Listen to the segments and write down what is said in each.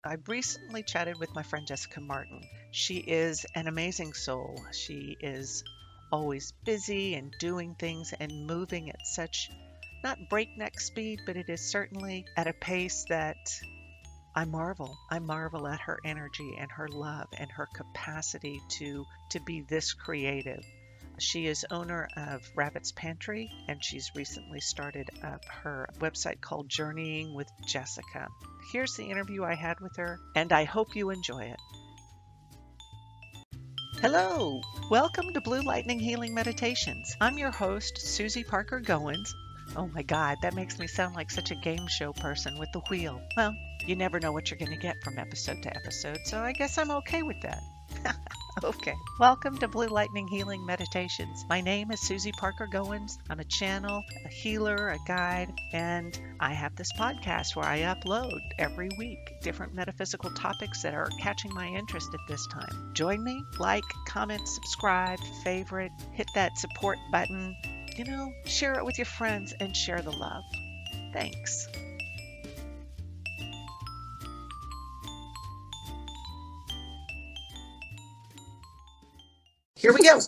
I recently chatted with my friend Jessica Martin. She is an amazing soul. She is always busy and doing things and moving at such not breakneck speed, but it is certainly at a pace that I marvel. I marvel at her energy and her love and her capacity to be this creative. She is owner of Rabbits Pantry, and she's recently started up her website called Journeying with Jessica. Here's the interview I had with her, and I hope you enjoy it. Hello! Welcome to Blue Lightning Healing Meditations. I'm your host, Susie Parker Goins. Oh my God, that makes me sound like such a game show person with the wheel. Well, you never know what you're going to get from episode to episode, so I guess I'm okay with that. Okay, welcome to Blue Lightning Healing Meditations. My name is Susie Parker Goins. I'm a channel, a healer, a guide, and I have this podcast where I upload every week different metaphysical topics that are catching my interest at this time. Join me, like, comment, subscribe, favorite, hit that support button. Share it with your friends and share the love. Thanks. Here we go.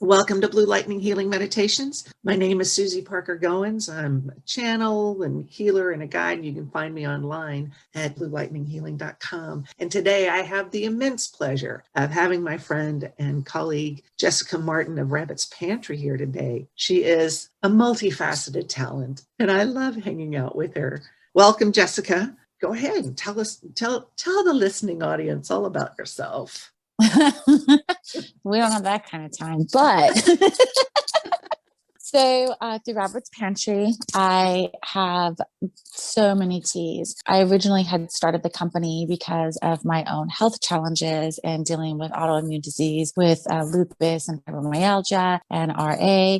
Welcome to Blue Lightning Healing Meditations. My name is Susie Parker Goins. I'm a channel and healer and a guide. You can find me online at bluelightninghealing.com. And today I have the immense pleasure of having my friend and colleague Jessica Martin of Rabbits Pantry here today. She is a multifaceted talent, and I love hanging out with her. Welcome, Jessica. Go ahead and tell the listening audience all about yourself. We don't have that kind of time, but so through Rabbits Pantry, I have so many teas. I originally had started the company because of my own health challenges and dealing with autoimmune disease with lupus and fibromyalgia and RA.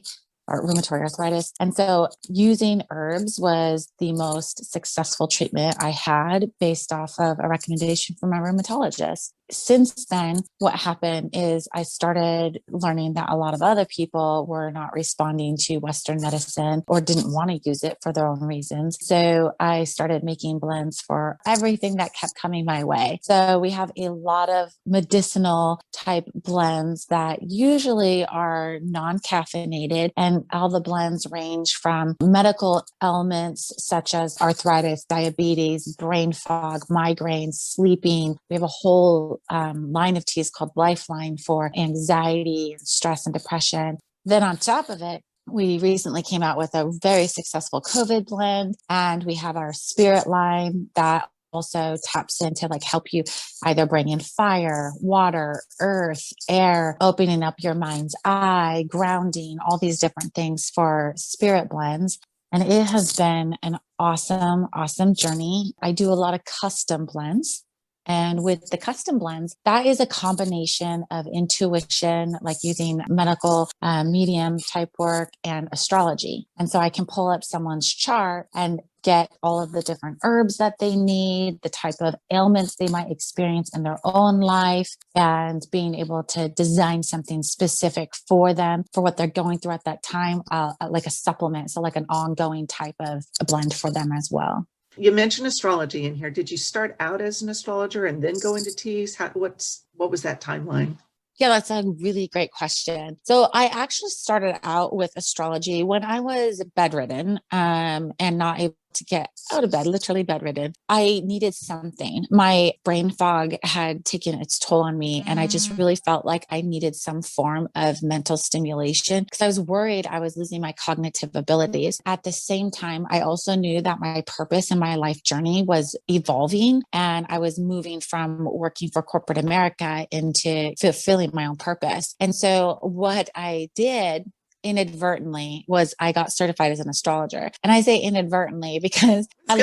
Or rheumatoid arthritis. And so using herbs was the most successful treatment I had based off of a recommendation from my rheumatologist. Since then, what happened is I started learning that a lot of other people were not responding to Western medicine or didn't want to use it for their own reasons. So I started making blends for everything that kept coming my way. So we have a lot of medicinal type blends that usually are non-caffeinated, and all the blends range from medical ailments such as arthritis, diabetes, brain fog, migraines, sleeping. We have a whole line of teas called Lifeline for anxiety, stress, and depression. Then on top of it, we recently came out with a very successful COVID blend, and we have our Spirit line that also taps into help you either bring in fire, water, earth, air, opening up your mind's eye, grounding, all these different things for spirit blends. And it has been an awesome, awesome journey. I do a lot of custom blends. And with the custom blends, that is a combination of intuition, like using medical medium type work and astrology. And so I can pull up someone's chart and get all of the different herbs that they need, the type of ailments they might experience in their own life, and being able to design something specific for them, for what they're going through at that time, like a supplement. So like an ongoing type of a blend for them as well. You mentioned astrology in here. Did you start out as an astrologer and then go into teas? What was that timeline? Yeah, that's a really great question. So I actually started out with astrology when I was bedridden and not able to get out of bed, literally bedridden. I needed something. My brain fog had taken its toll on me, and I just really felt like I needed some form of mental stimulation because I was worried I was losing my cognitive abilities. At the same time, I also knew that my purpose in my life journey was evolving, and I was moving from working for corporate America into fulfilling my own purpose. And so what I did inadvertently was I got certified as an astrologer. And I say inadvertently because I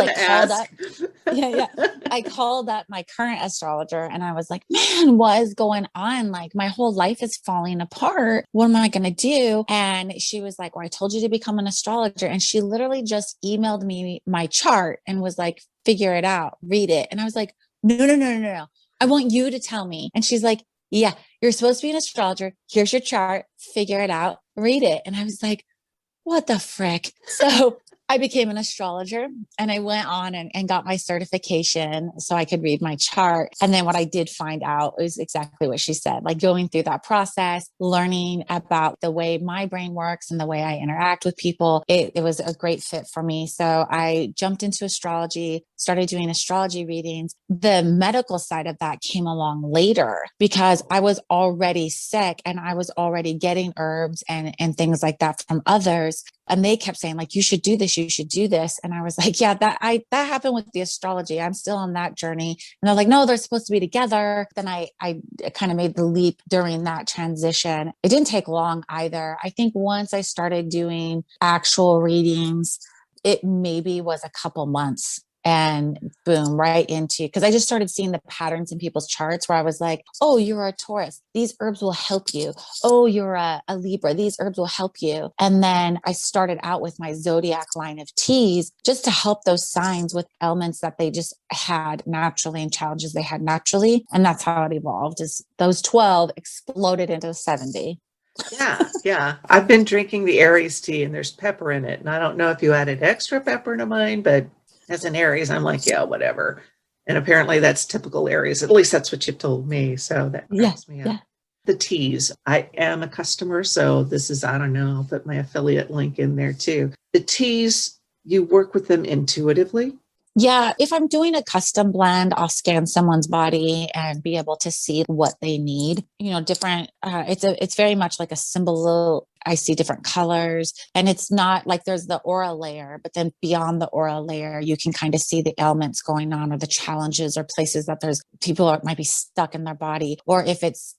called up my current astrologer and I was like, man, what is going on? Like my whole life is falling apart. What am I going to do? And she was like, well, I told you to become an astrologer. And she literally just emailed me my chart and was like, figure it out, read it. And I was like, no. I want you to tell me. And she's like, yeah, you're supposed to be an astrologer. Here's your chart, figure it out, read it. And I was like, what the frick? So I became an astrologer and I went on and got my certification so I could read my chart. And then what I did find out was exactly what she said, like going through that process, learning about the way my brain works and the way I interact with people. It was a great fit for me. So I jumped into astrology, started doing astrology readings. The medical side of that came along later because I was already sick and I was already getting herbs and things like that from others. And they kept saying like, you should do this, you should do this. And I was like, yeah, that happened with the astrology. I'm still on that journey. And they're like, no, they're supposed to be together. Then I kind of made the leap during that transition. It didn't take long either. I think once I started doing actual readings, it maybe was a couple months. And boom, right into, because I just started seeing the patterns in people's charts where I was like, oh, you're a Taurus. These herbs will help you. Oh, you're a Libra. These herbs will help you. And then I started out with my zodiac line of teas just to help those signs with ailments that they just had naturally and challenges they had naturally. And that's how it evolved, is those 12 exploded into 70. Yeah. I've been drinking the Aries tea and there's pepper in it. And I don't know if you added extra pepper to mine, but as an Aries, I'm like, yeah, whatever. And apparently that's typical Aries. At least that's what you've told me. So that cracks me up. Yeah. The teas. I am a customer. So this is, I don't know, I'll put my affiliate link in there too. The teas, you work with them intuitively. Yeah, if I'm doing a custom blend, I'll scan someone's body and be able to see what they need. Different. It's very much like a symbol. I see different colors, and it's not like there's the aura layer, but then beyond the aura layer, you can kind of see the ailments going on, or the challenges, or places that there's people might be stuck in their body, or if it's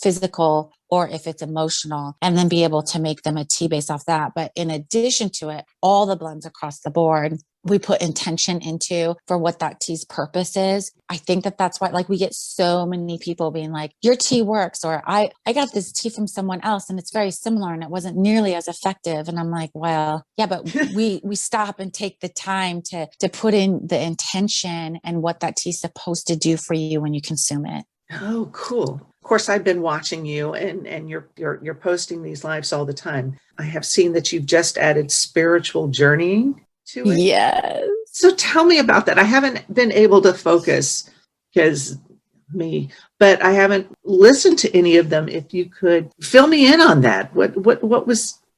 physical, or if it's emotional, and then be able to make them a tea based off that. But in addition to it, all the blends across the board, we put intention into for what that tea's purpose is. I think that's why, like, we get so many people being like, your tea works, or I got this tea from someone else and it's very similar and it wasn't nearly as effective. And I'm like, well, yeah, but we stop and take the time to put in the intention and what that tea's supposed to do for you when you consume it. Oh, cool. Of course, I've been watching you and you're posting these lives all the time. I have seen that you've just added spiritual journeying to it. Yes. So tell me about that. I haven't been able to focus but I haven't listened to any of them. If you could fill me in on that.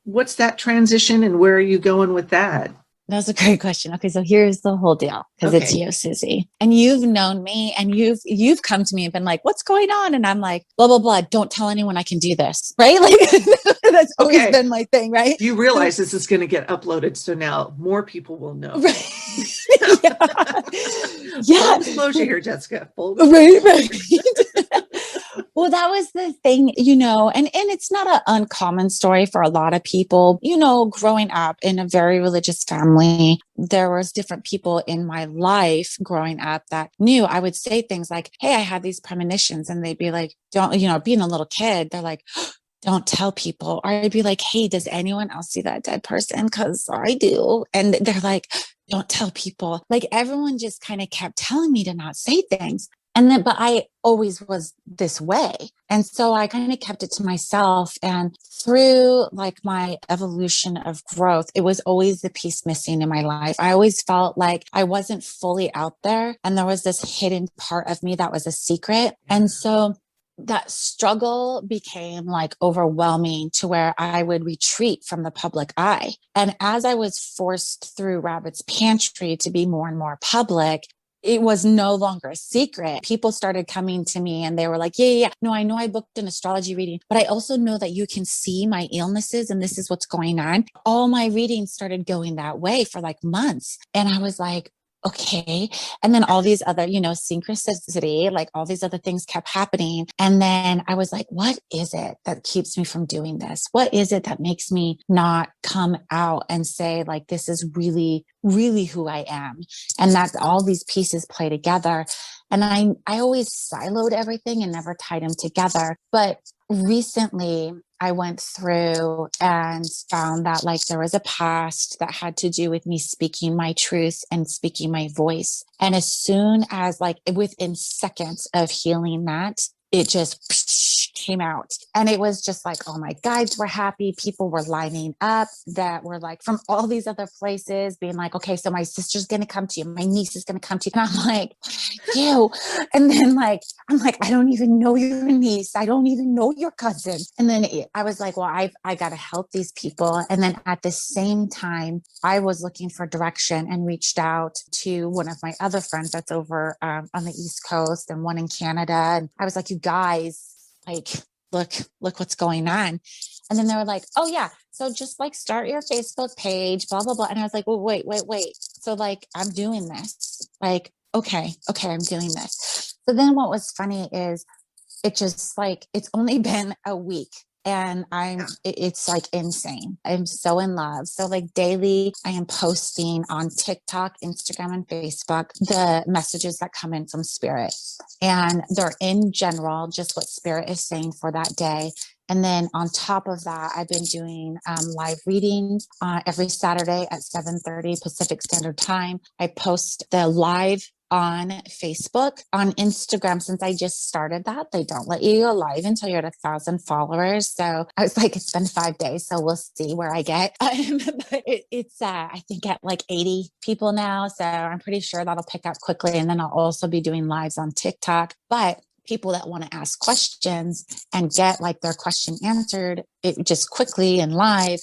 What's that transition and where are you going with that? That's a great question. Okay, so here's the whole deal, because it's you, Susie, and you've known me, and you've come to me and been like, "What's going on?" And I'm like, "Blah blah blah. Don't tell anyone I can do this." Right? Like that's always been my thing, right? You realize this is going to get uploaded, so now more people will know. Right. Yeah. Full disclosure here, Jessica. Right. Well, that was the thing, and it's not an uncommon story for a lot of people. Growing up in a very religious family, there was different people in my life growing up that knew. I would say things like, hey, I had these premonitions, and they'd be like, don't, being a little kid, they're like, don't tell people. Or I'd be like, hey, does anyone else see that dead person? Because I do. And they're like, don't tell people. Like, everyone just kind of kept telling me to not say things. But I always was this way. And so I kind of kept it to myself. And through like my evolution of growth, it was always the piece missing in my life. I always felt like I wasn't fully out there. And there was this hidden part of me that was a secret. And so that struggle became like overwhelming to where I would retreat from the public eye. And as I was forced through Rabbits Pantry to be more and more public, it was no longer a secret. People started coming to me and they were like, yeah. No, I know I booked an astrology reading, but I also know that you can see my illnesses and this is what's going on. All my readings started going that way for like months. And I was like, okay. And then all these other, synchronicity, like all these other things kept happening. And then I was like, what is it that keeps me from doing this? What is it that makes me not come out and say, like, this is really, really who I am? And that all these pieces play together. And I always siloed everything and never tied them together. But recently I went through and found that like there was a past that had to do with me speaking my truth and speaking my voice. And as soon as like within seconds of healing that, it just came out. And it was just like, oh, my guides were happy. People were lining up that were like from all these other places being like, okay, so my sister's going to come to you. My niece is going to come to you. And I'm like, you. And then like, I'm like, I don't even know your niece. I don't even know your cousin. And then I was like, well, I got to help these people. And then at the same time, I was looking for direction and reached out to one of my other friends that's over on the East Coast and one in Canada. And I was like, you guys, like, look what's going on. And then they were like, oh yeah, so just like start your Facebook page, blah, blah, blah. And I was like, well, wait. So like, I'm doing this. Like, okay, I'm doing this. So then what was funny is it just like, it's only been a week and it's like insane. I'm so in love. So like daily I am posting on TikTok, Instagram, and Facebook, the messages that come in from spirit, and they're in general, just what spirit is saying for that day. And then on top of that, I've been doing live readings every Saturday at 7:30 Pacific Standard Time. I post the live on Facebook. On Instagram, since I just started that, they don't let you go live until you're at 1,000 followers. So I was like, it's been 5 days, so we'll see where I get. It's I think at like 80 people now. So I'm pretty sure that'll pick up quickly. And then I'll also be doing lives on TikTok. But people that want to ask questions and get like their question answered it just quickly and live,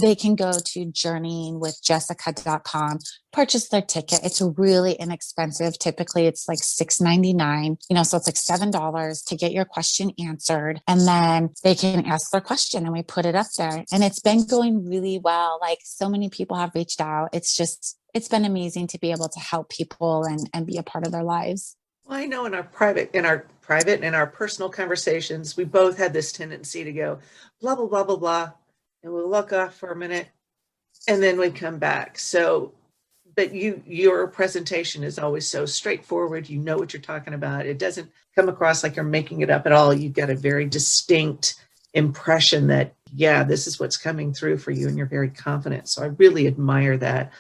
they can go to journeyingwithjessica.com, purchase their ticket. It's really inexpensive. Typically it's like $6.99, so it's like $7 to get your question answered. And then they can ask their question and we put it up there. And it's been going really well. Like so many people have reached out. It's been amazing to be able to help people and be a part of their lives. Well, I know in our private and our personal conversations, we both had this tendency to go blah, blah, blah, blah, blah. And we'll look off for a minute and then we come back. So, but your presentation is always so straightforward. You know what you're talking about. It doesn't come across like you're making it up at all. You've got a very distinct impression that, yeah, this is what's coming through for you. And you're very confident. So I really admire that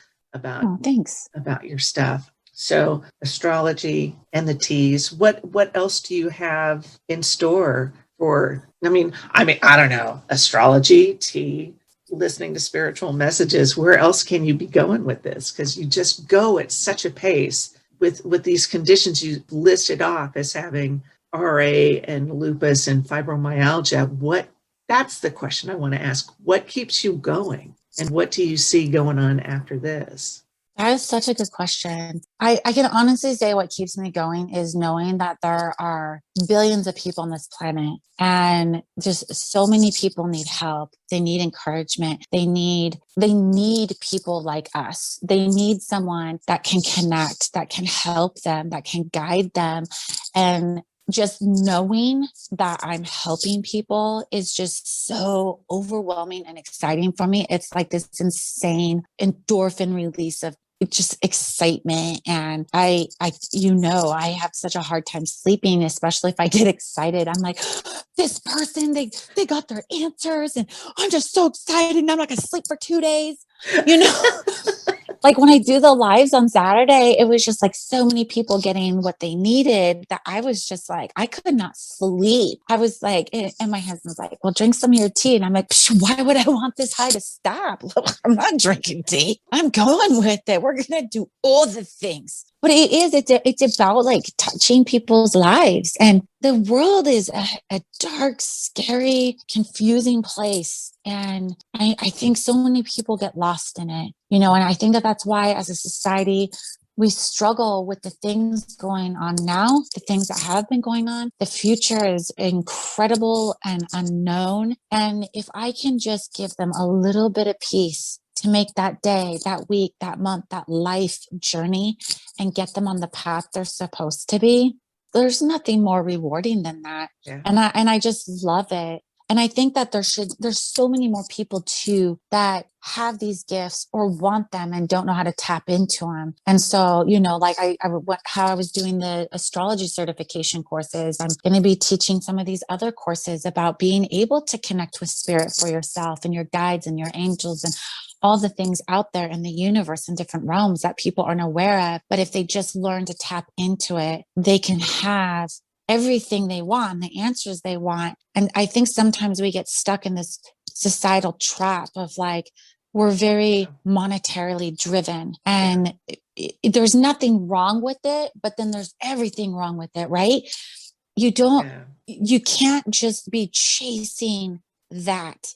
thanks. About your stuff. So astrology and the teas, what else do you have in store for, I mean, I don't know, astrology, tea, listening to spiritual messages, where else can you be going with this? Because you just go at such a pace with these conditions you listed off as having RA and lupus and fibromyalgia. That's the question I want to ask. What keeps you going? And what do you see going on after this? That is such a good question. I can honestly say what keeps me going is knowing that there are billions of people on this planet and just so many people need help. They need encouragement. They need people like us. They need someone that can connect, that can help them, that can guide them. And just knowing that I'm helping people is just so overwhelming and exciting for me. It's like this insane endorphin release of just excitement. And I have such a hard time sleeping, especially if I get excited. I'm like, this person, they got their answers and I'm just so excited. And I'm not going to sleep for 2 days, Like when I do the lives on Saturday, it was just like so many people getting what they needed that I was just like, I could not sleep. I was like, and my husband's like, well, drink some of your tea. And I'm like, why would I want this high to stop? I'm not drinking tea. I'm going with it. We're going to do all the things. But it's about like touching people's lives. And the world is a dark, scary, confusing place. And I think so many people get lost in it, and I think that's why as a society, we struggle with the things going on now, the things that have been going on. The future is incredible and unknown. And if I can just give them a little bit of peace to make that day, that week, that month, that life journey and get them on the path they're supposed to be, there's nothing more rewarding than that. Yeah. And I just love it. And I think that there's so many more people too that have these gifts or want them and don't know how to tap into them. And so, like how I was doing the astrology certification courses, I'm going to be teaching some of these other courses about being able to connect with spirit for yourself and your guides and your angels and all the things out there in the universe in different realms that people aren't aware of. But if they just learn to tap into it, they can have everything they want, the answers they want. And I think sometimes we get stuck in this societal trap of like, we're very monetarily driven, and there's nothing wrong with it, but then there's everything wrong with it, right? You can't just be chasing that.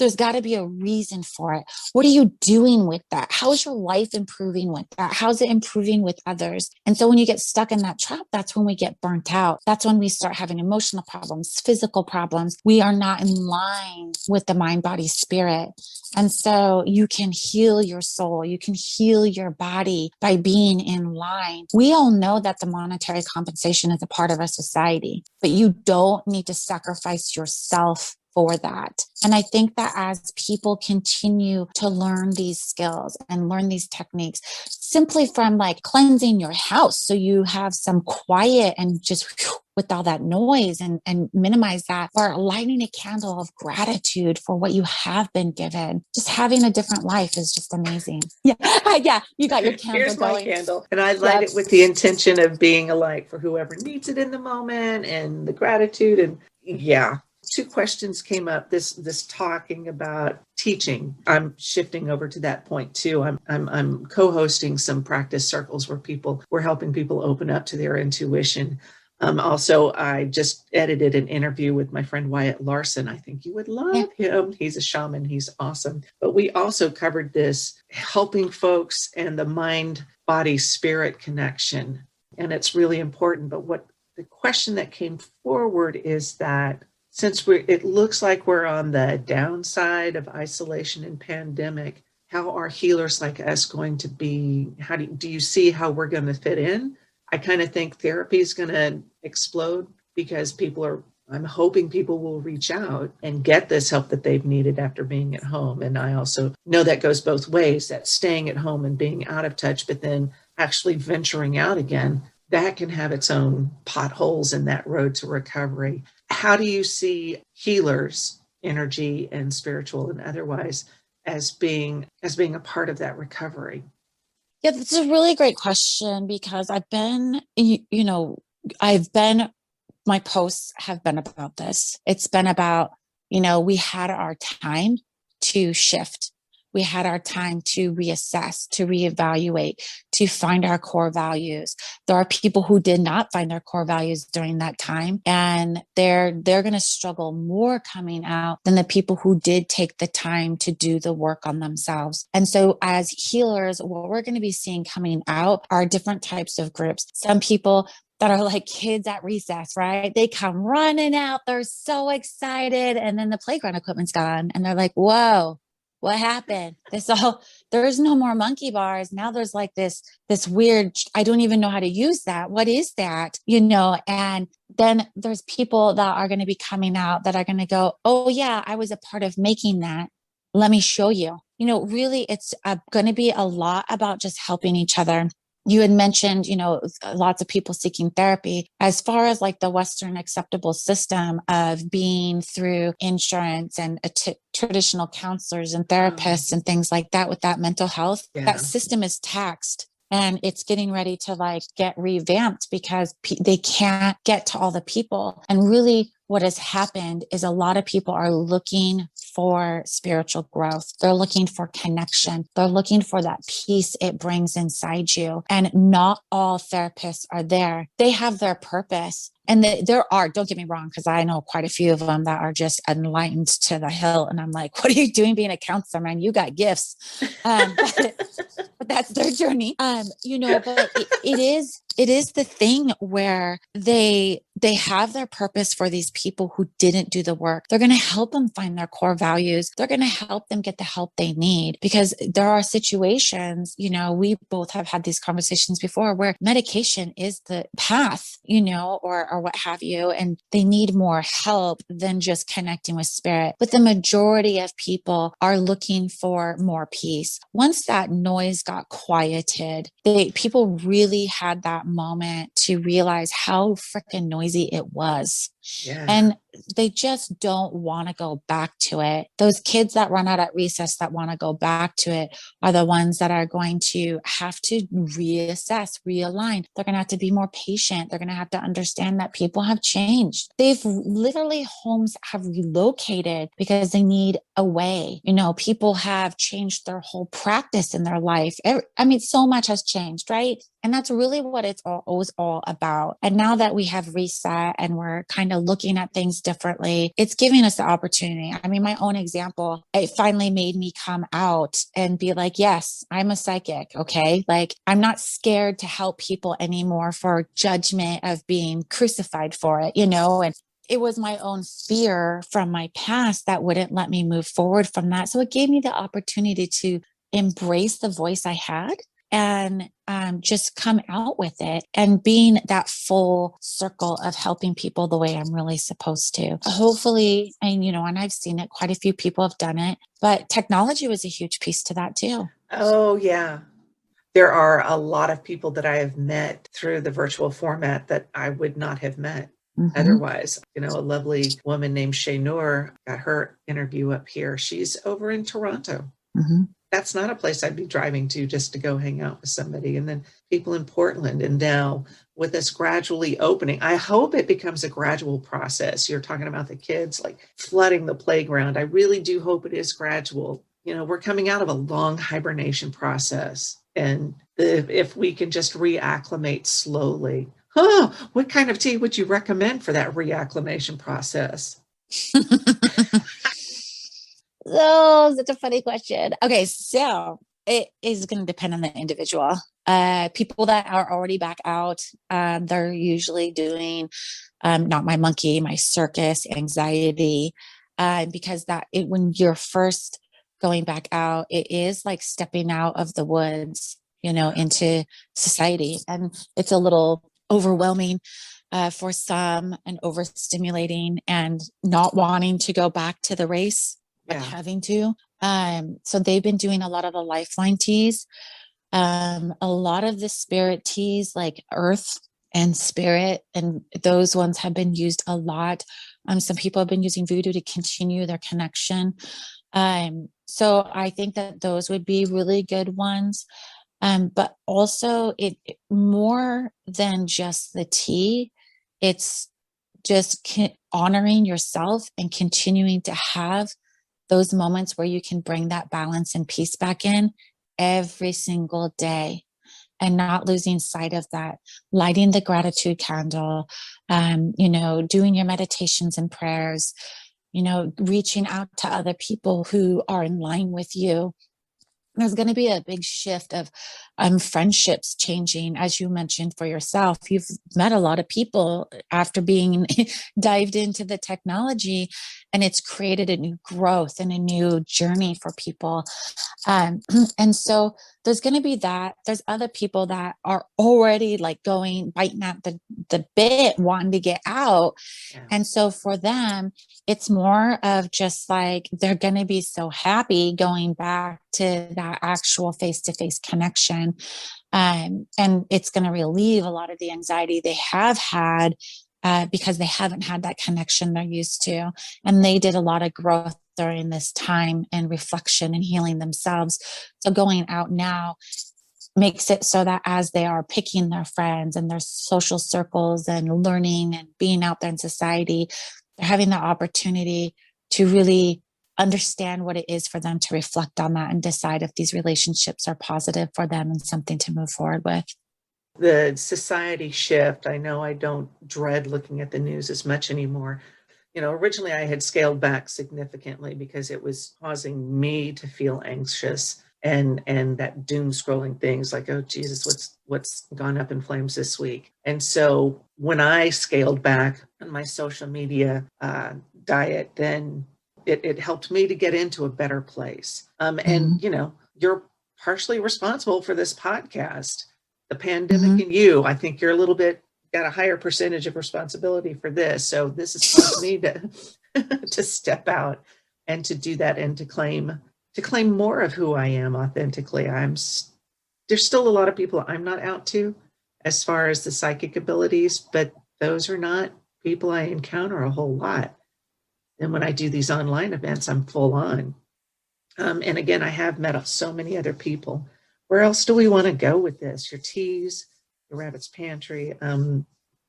There's got to be a reason for it. What are you doing with that? How is your life improving with that? How's it improving with others? And so when you get stuck in that trap, that's when we get burnt out. That's when we start having emotional problems, physical problems. We are not in line with the mind, body, spirit. And so you can heal your soul. You can heal your body by being in line. We all know that the monetary compensation is a part of our society, but you don't need to sacrifice yourself for that. And I think that as people continue to learn these skills and learn these techniques, simply from like cleansing your house so you have some quiet and just with all that noise and minimize that, or lighting a candle of gratitude for what you have been given. Just having a different life is just amazing. Yeah. Yeah. You got your candle. Here's going. My candle. And I light it with the intention of being a light for whoever needs it in the moment, and the gratitude. And yeah. 2 questions came up, this talking about teaching. I'm shifting over to that point too. I'm co-hosting some practice circles where we're helping people open up to their intuition. Also, I just edited an interview with my friend Wyatt Larson. I think you would love him. He's a shaman. He's awesome. But we also covered this helping folks and the mind, body, spirit connection. And it's really important. But what the question that came forward is that since it looks like we're on the downside of isolation and pandemic, how are healers like us going to be? How do you see how we're going to fit in? I kind of think therapy is going to explode because I'm hoping people will reach out and get this help that they've needed after being at home. And I also know that goes both ways, that staying at home and being out of touch, but then actually venturing out again, that can have its own potholes in that road to recovery. How do you see healers, energy and spiritual and otherwise, as being a part of that recovery? Yeah, that's a really great question, because my posts have been about this. It's been about, we had our time to shift. We had our time to reassess, to reevaluate, to find our core values. There are people who did not find their core values during that time, and they're going to struggle more coming out than the people who did take the time to do the work on themselves. And so as healers, what we're going to be seeing coming out are different types of groups. Some people that are like kids at recess, right? They come running out. They're so excited. And then the playground equipment's gone. And they're like, whoa, what happened? There's no more monkey bars. Now there's like this weird, I don't even know how to use that. What is that? And then there's people that are going to be coming out that are going to go, oh yeah, I was a part of making that. Let me show you. Really, it's going to be a lot about just helping each other. You had mentioned, lots of people seeking therapy. As far as like the Western acceptable system of being through insurance and traditional counselors and therapists and things like that with that mental health, that system is taxed. And it's getting ready to like get revamped because they can't get to all the people. And really what has happened is a lot of people are looking for spiritual growth. They're looking for connection. They're looking for that peace it brings inside you. And not all therapists are there. They have their purpose. And there are, don't get me wrong, because I know quite a few of them that are just enlightened to the hill. And I'm like, what are you doing being a counselor, man? You got gifts. But that's their journey. But it is the thing where they have their purpose for these people who didn't do the work. They're going to help them find their core values. They're going to help them get the help they need, because there are situations, we both have had these conversations before where medication is the path, or what have you, and they need more help than just connecting with spirit. But the majority of people are looking for more peace. Once that noise got quieted, people really had that moment to realize how freaking noisy it was. Yeah. And they just don't want to go back to it. Those kids that run out at recess that want to go back to it are the ones that are going to have to reassess, realign. They're going to have to be more patient. They're going to have to understand that people have changed. They've literally, homes have relocated because they need a way. People have changed their whole practice in their life. I mean, so much has changed, right? And that's really what it's always all about. And now that we have reset and we're kind of looking at things differently, it's giving us the opportunity. I mean, my own example, it finally made me come out and be like, yes, I'm a psychic. Okay. Like, I'm not scared to help people anymore for judgment of being crucified for it, and it was my own fear from my past that wouldn't let me move forward from that. So it gave me the opportunity to embrace the voice I had and just come out with it and being that full circle of helping people the way I'm really supposed to. Hopefully, and I've seen it, quite a few people have done it, but technology was a huge piece to that too. Oh, yeah. There are a lot of people that I have met through the virtual format that I would not have met otherwise. A lovely woman named Shay Noor, got her interview up here. She's over in Toronto. That's not a place I'd be driving to just to go hang out with somebody. And then people in Portland. And now with us gradually opening, I hope it becomes a gradual process. You're talking about the kids like flooding the playground. I really do hope it is gradual. We're coming out of a long hibernation process. And if we can just reacclimate slowly. What kind of tea would you recommend for that reacclimation process? Oh, such a funny question. Okay, so it is going to depend on the individual. People that are already back out, they're usually doing not my monkey, my circus, anxiety, because when you're first going back out, it is like stepping out of the woods, into society, and it's a little overwhelming for some and overstimulating and not wanting to go back to the race. But having to. So they've been doing a lot of the lifeline teas, a lot of the spirit teas like earth and spirit, and those ones have been used a lot. Some people have been using voodoo to continue their connection. So I think that those would be really good ones. But also it more than just the tea, it's just honoring yourself and continuing to have those moments where you can bring that balance and peace back in every single day and not losing sight of that, lighting the gratitude candle, doing your meditations and prayers, reaching out to other people who are in line with you. There's going to be a big shift of friendships changing, as you mentioned for yourself. You've met a lot of people after being dived into the technology, and it's created a new growth and a new journey for people. And so there's going to be that. There's other people that are already like biting at the bit, wanting to get out. Yeah. And so for them, it's more of just like, they're going to be so happy going back to that actual face-to-face connection. And it's going to relieve a lot of the anxiety they have had because they haven't had that connection they're used to. And they did a lot of growth during this time and reflection and healing themselves. So going out now makes it so that as they are picking their friends and their social circles and learning and being out there in society, they're having the opportunity to really understand what it is for them to reflect on that and decide if these relationships are positive for them and something to move forward with. The society shift, I know I don't dread looking at the news as much anymore. Originally I had scaled back significantly because it was causing me to feel anxious and that doom scrolling things like, oh Jesus, what's gone up in flames this week? And so when I scaled back on my social media diet, then it helped me to get into a better place. And you're partially responsible for this podcast. The pandemic and you, I think you're a little bit got a higher percentage of responsibility for this. So this has caused me to step out and to do that and to claim more of who I am authentically. There's still a lot of people I'm not out to as far as the psychic abilities, but those are not people I encounter a whole lot. And when I do these online events, I'm full on. And again, I have met so many other people. Where else do we want to go with this? Your teas, your Rabbits Pantry,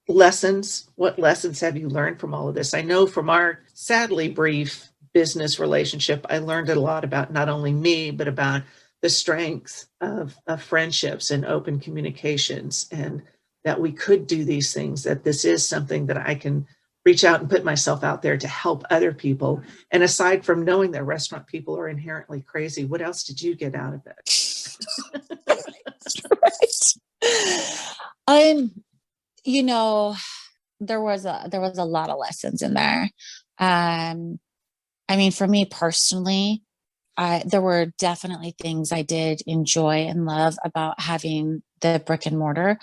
lessons. What lessons have you learned from all of this? I know from our sadly brief business relationship, I learned a lot about not only me, but about the strength of friendships and open communications, and that we could do these things, that this is something that I can reach out and put myself out there to help other people. And aside from knowing that restaurant people are inherently crazy, what else did you get out of it? Right. You know, there was a lot of lessons in there. I mean, for me personally, there were definitely things I did enjoy and love about having the brick and mortar.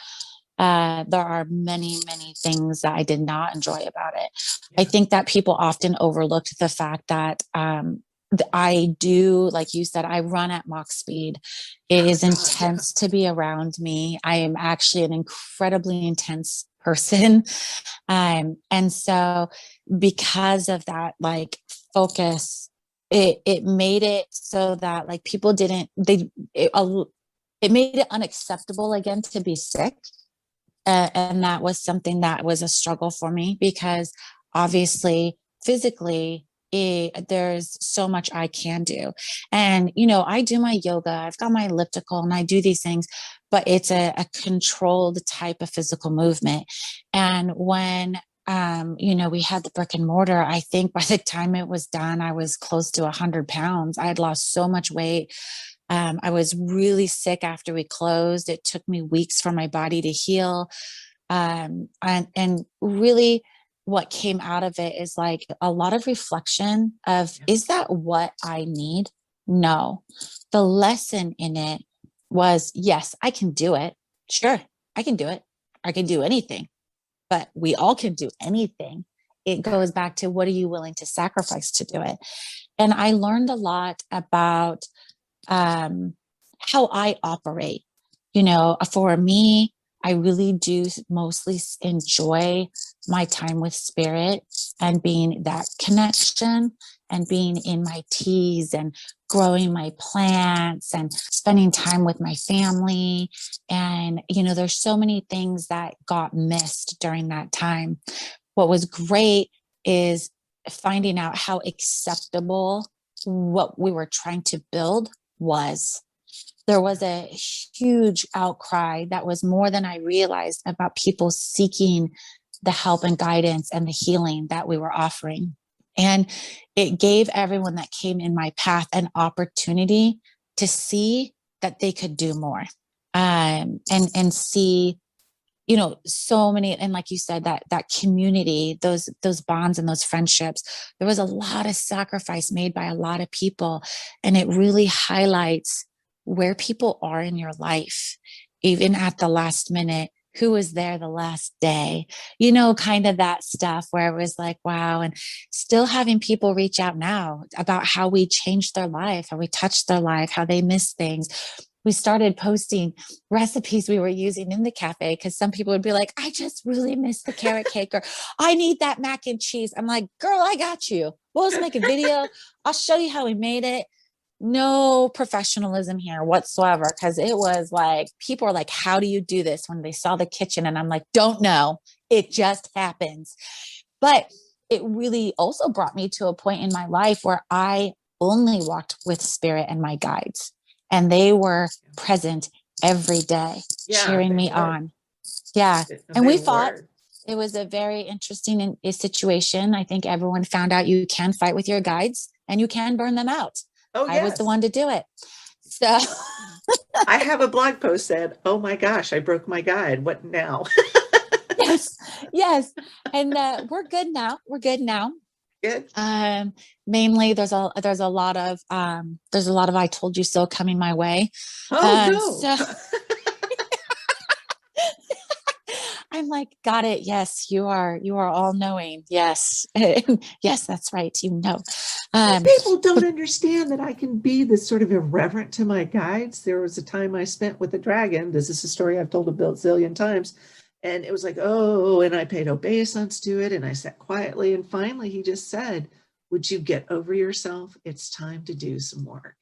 There are many, many things that I did not enjoy about it. Yeah. I think that people often overlooked the fact that I do, like you said, I run at Mach speed. It is intense to be around me. I am actually an incredibly intense person. And so because of that, like focus, it made it so that like people didn't, it made it unacceptable again to be sick. And that was something that was a struggle for me because obviously physically there's so much I can do. And, you know, I do my yoga, I've got my elliptical and I do these things, but it's a controlled type of physical movement. And when, you know, we had the brick and mortar, I think by the time it was done, I was close to 100 pounds. I had lost so much weight. I was really sick after we closed. It took me weeks for my body to heal. And really what came out of it is like a lot of reflection of, is that what I need? No. The lesson in it was, yes, I can do it. Sure, I can do it. I can do anything, but we all can do anything. It goes back to, what are you willing to sacrifice to do it? And I learned a lot about how I operate. You know, for me, I really do mostly enjoy my time with spirit and being that connection and being in my teas and growing my plants and spending time with my family. And, you know, there's so many things that got missed during that time. What was great is finding out how acceptable what we were trying to build was. There was a huge outcry that was more than I realized about people seeking the help and guidance and the healing that we were offering. And it gave everyone that came in my path an opportunity to see that they could do more, and see, you know, so many, and like you said, that community, those bonds and those friendships, there was a lot of sacrifice made by a lot of people. And it really highlights where people are in your life, even at the last minute, who was there the last day, you know, kind of that stuff where it was like, wow. And still having people reach out now about how we changed their life, how we touched their life, how they miss things. We started posting recipes we were using in the cafe because some people would be like, I just really miss the carrot cake, or I need that mac and cheese. I'm like, girl, I got you. We'll just make a video. I'll show you how we made it. No professionalism here whatsoever, because it was like, people are like, how do you do this, when they saw the kitchen? And I'm like, don't know. It just happens. But it really also brought me to a point in my life where I only walked with spirit and my guides. And they were present every day, cheering me on. Yeah. And we fought. It was a very interesting situation. I think everyone found out you can fight with your guides and you can burn them out. Oh, yes. I was the one to do it. So I have a blog post said, oh my gosh, I broke my guide. What now? Yes. And we're good now. Good. Mainly there's a lot of I told you so coming my way. Oh no. So I'm like, got it. Yes, you are all knowing. Yes. Yes, that's right. You know. People don't understand that I can be this sort of irreverent to my guides. There was a time I spent with a dragon. This is a story I've told a zillion times. And it was like, oh, and I paid obeisance to it. And I sat quietly. And finally, he just said, would you get over yourself? It's time to do some work.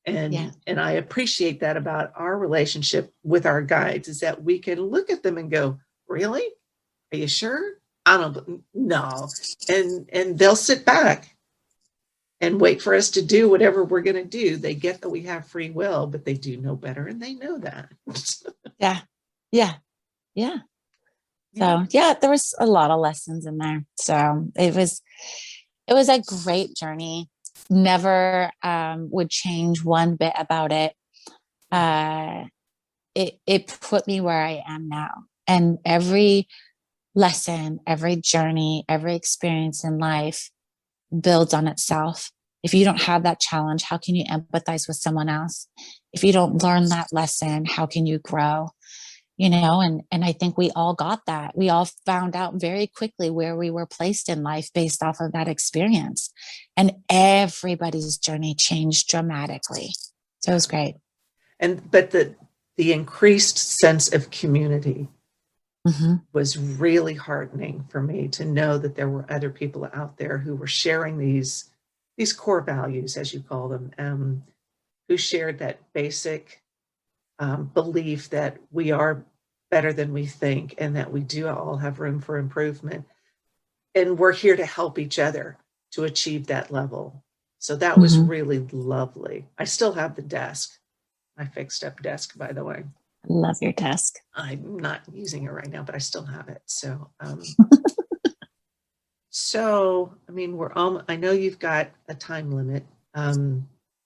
And I appreciate that about our relationship with our guides, is that we can look at them and go, really? Are you sure? I don't know. And they'll sit back and wait for us to do whatever we're going to do. They get that we have free will, but they do know better, and they know that. Yeah. Yeah. Yeah. So yeah, there was a lot of lessons in there. So it was a great journey. Never would change one bit about it. It put me where I am now. And every lesson, every journey, every experience in life builds on itself. If you don't have that challenge, how can you empathize with someone else? If you don't learn that lesson, how can you grow? And I think we all got that. We all found out very quickly where we were placed in life based off of that experience. And everybody's journey changed dramatically. So it was great. But the increased sense of community was really heartening for me, to know that there were other people out there who were sharing these core values, as you call them, who shared that basic belief that we are better than we think, and that we do all have room for improvement. And we're here to help each other to achieve that level. So that was really lovely. I still have the desk. I fixed up desk, by the way. I love your desk. I'm not using it right now, but I still have it. So, I mean, I know you've got a time limit.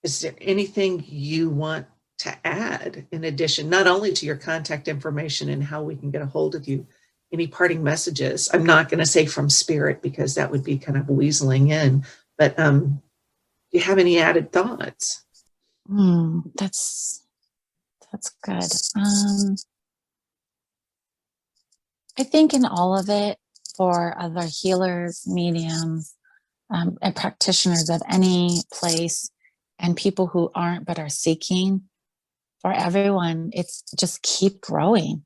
Is there anything you want to add in addition, not only to your contact information and how we can get a hold of you? Any parting messages? I'm not going to say from spirit, because that would be kind of weaseling in, but do you have any added thoughts? That's good. I think in all of it, for other healers, mediums, and practitioners of any place, and people who aren't but are seeking, for everyone, it's just keep growing,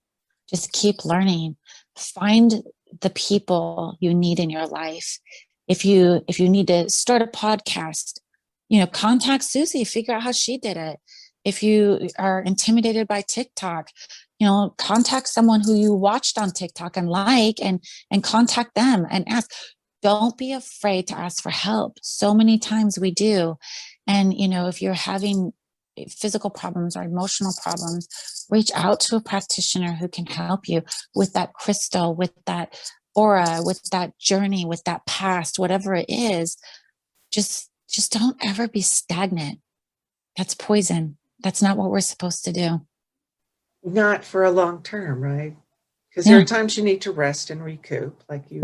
just keep learning, find the people you need in your life. If you need to start a podcast, contact Susie, figure out how she did it. If you are intimidated by TikTok, contact someone who you watched on TikTok and contact them and ask. Don't be afraid to ask for help. So many times we do. And, if you're having physical problems or emotional problems, reach out to a practitioner who can help you with that crystal, with that aura, with that journey, with that past, whatever it is. Just don't ever be stagnant. That's poison. That's not what we're supposed to do. Not for a long term, right? Because there are times you need to rest and recoup, like you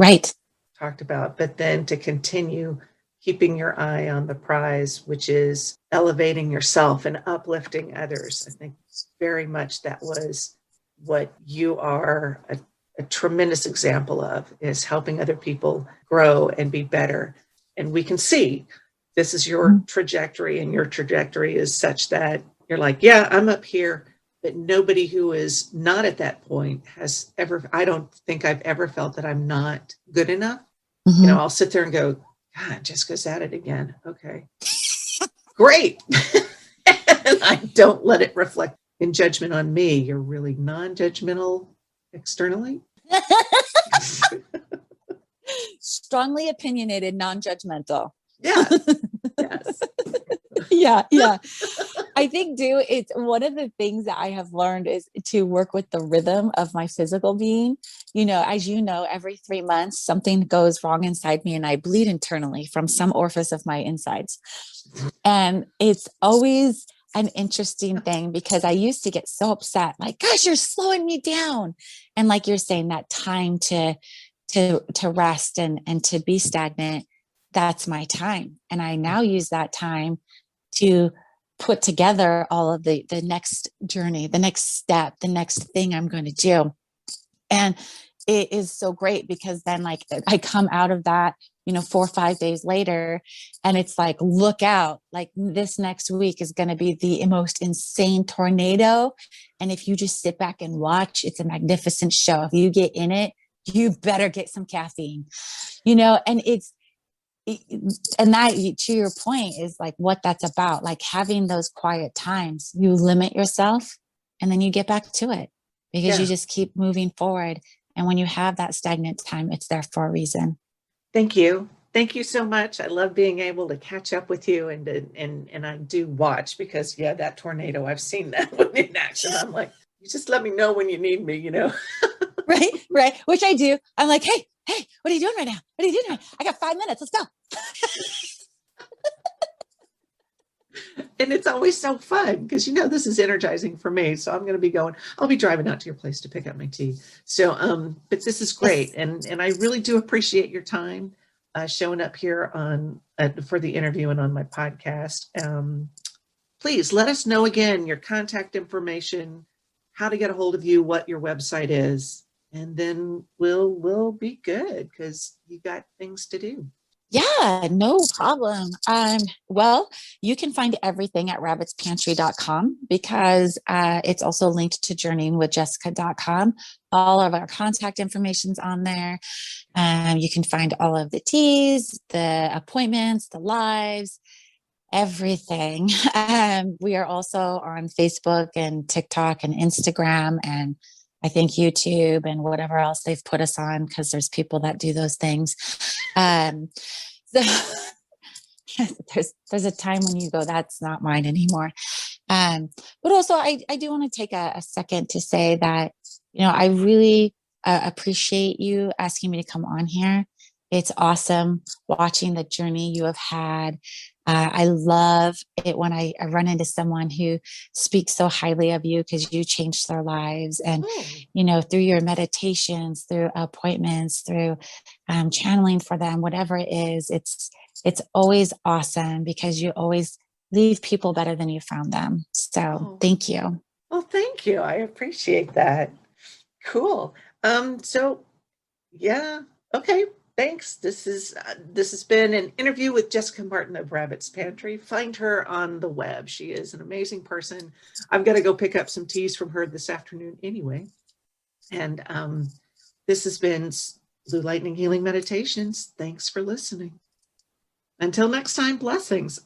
talked about, but then to continue keeping your eye on the prize, which is elevating yourself and uplifting others. I think very much that was what you are a tremendous example of, is helping other people grow and be better. And we can see this is your trajectory, and your trajectory is such that you're like, yeah, I'm up here, but nobody who is not at that point has ever, I don't think I've ever felt that I'm not good enough. I'll sit there and go, God, Jessica's at it again. Okay, great. And I don't let it reflect in judgment on me. You're really non-judgmental externally. Strongly opinionated, non-judgmental. Yeah. Yes. Yeah. I think, it's one of the things that I have learned is to work with the rhythm of my physical being. As you know, every 3 months, something goes wrong inside me and I bleed internally from some orifice of my insides. And it's always an interesting thing, because I used to get so upset, like, gosh, you're slowing me down. And like you're saying, that time to rest and to be stagnant, that's my time. And I now use that time to put together all of the next journey, the next step, the next thing I'm going to do. And it is so great, because then, like, I come out of that 4 or 5 days later, and it's like, look out, like this next week is going to be the most insane tornado. And if you just sit back and watch, it's a magnificent show. If you get in it, you better get some caffeine, and and that, to your point, is like what that's about, like having those quiet times. You limit yourself and then you get back to it because you just keep moving forward. And when you have that stagnant time, it's there for a reason. Thank you. Thank you so much. I love being able to catch up with you, and I do watch because that tornado, I've seen that one in action. I'm like, you just let me know when you need me, Right. Which I do. I'm like, hey, what are you doing right now? What are you doing right now? I got 5 minutes. Let's go. And it's always so fun because, this is energizing for me. So I'm going to be I'll be driving out to your place to pick up my tea. So, but this is great. And I really do appreciate your time showing up here for the interview and on my podcast. Please let us know again your contact information, how to get a hold of you, what your website is, and then we'll be good because you got things to do. Yeah, no problem. Well, you can find everything at rabbitspantry.com because it's also linked to journeyingwithjessica.com. All of our contact information's on there. You can find all of the teas, the appointments, the lives, everything. We are also on Facebook and TikTok and Instagram, and I think YouTube and whatever else they've put us on, because there's people that do those things. So there's a time when you go, that's not mine anymore. But also I do want to take a second to say that, I really appreciate you asking me to come on here. It's awesome watching the journey you have had. I love it when I run into someone who speaks so highly of you because you changed their lives. And, through your meditations, through appointments, through channeling for them, whatever it is, it's always awesome because you always leave people better than you found them. So thank you. Well, thank you. I appreciate that. Cool. Okay. Thanks. This has been an interview with Jessica Martin of Rabbits Pantry. Find her on the web. She is an amazing person. I've got to go pick up some teas from her this afternoon anyway. And this has been Blue Lightning Healing Meditations. Thanks for listening. Until next time, blessings.